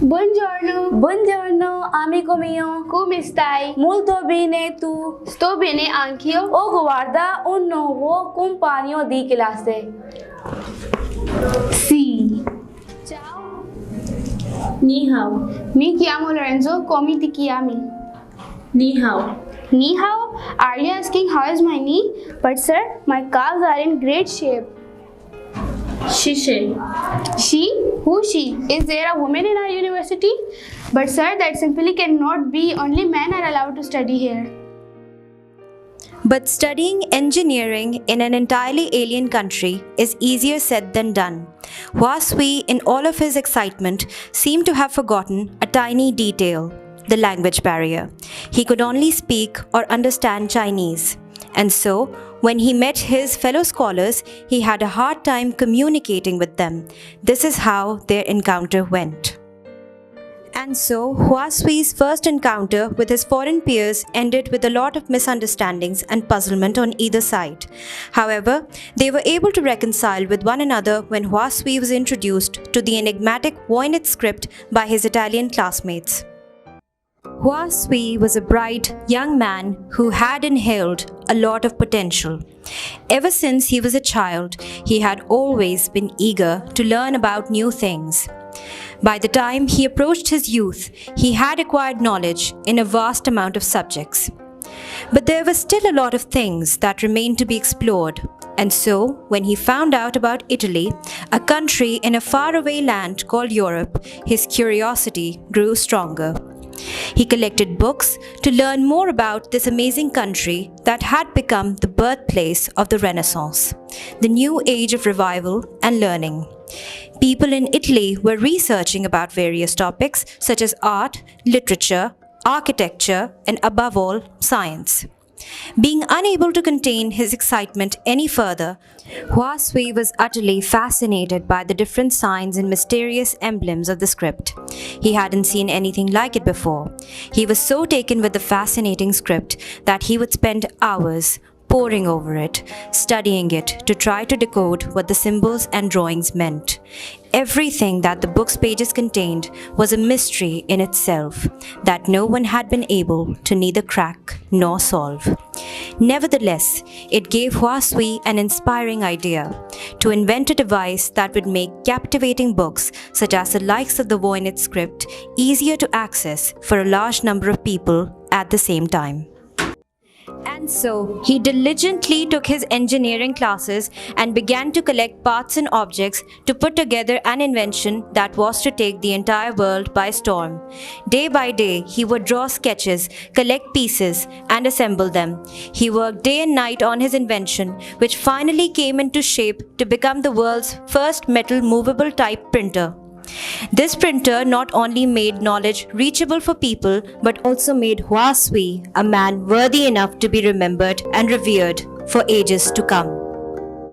Buongiorno. Buongiorno, amico mio. Come stai? Molto bene, tu? Sto bene anch'io. Oh, guarda, un nuovo compagno di classe. Sì. Ciao. Ni hao. Mi chiamo Lorenzo. Come ti chiami? Ni hao. Ni hao? Are you asking how is my knee? But sir, my calves are in great shape. Shishe. She? Who she? Is there a woman in our university? But sir, that simply cannot be. Only men are allowed to study here. But studying engineering in an entirely alien country is easier said than done. Hua Sui, in all of his excitement, seemed to have forgotten a tiny detail: the language barrier. He could only speak or understand Chinese. And so, when he met his fellow scholars, he had a hard time communicating with them. This is how their encounter went. And so, Hua Sui's first encounter with his foreign peers ended with a lot of misunderstandings and puzzlement on either side. However, they were able to reconcile with one another when Hua Sui was introduced to the enigmatic Voynich script by his Italian classmates. Hua Sui was a bright young man who had inhaled a lot of potential. Ever since he was a child, he had always been eager to learn about new things. By the time he approached his youth, he had acquired knowledge in a vast amount of subjects. But there were still a lot of things that remained to be explored. And so, when he found out about Italy, a country in a faraway land called Europe, his curiosity grew stronger. He collected books to learn more about this amazing country that had become the birthplace of the Renaissance, the new age of revival and learning. People in Italy were researching about various topics such as art, literature, architecture, and above all, science. Being unable to contain his excitement any further, Hua Sui was utterly fascinated by the different signs and mysterious emblems of the script. He hadn't seen anything like it before. He was so taken with the fascinating script that he would spend hours poring over it, studying it to try to decode what the symbols and drawings meant. Everything that the book's pages contained was a mystery in itself that no one had been able to neither crack nor solve. Nevertheless, it gave Hua Sui an inspiring idea to invent a device that would make captivating books such as the likes of the Voynich script easier to access for a large number of people at the same time. And so, he diligently took his engineering classes and began to collect parts and objects to put together an invention that was to take the entire world by storm. Day by day, he would draw sketches, collect pieces, and assemble them. He worked day and night on his invention, which finally came into shape to become the world's first metal movable type printer. This printer not only made knowledge reachable for people, but also made Hua Sui a man worthy enough to be remembered and revered for ages to come.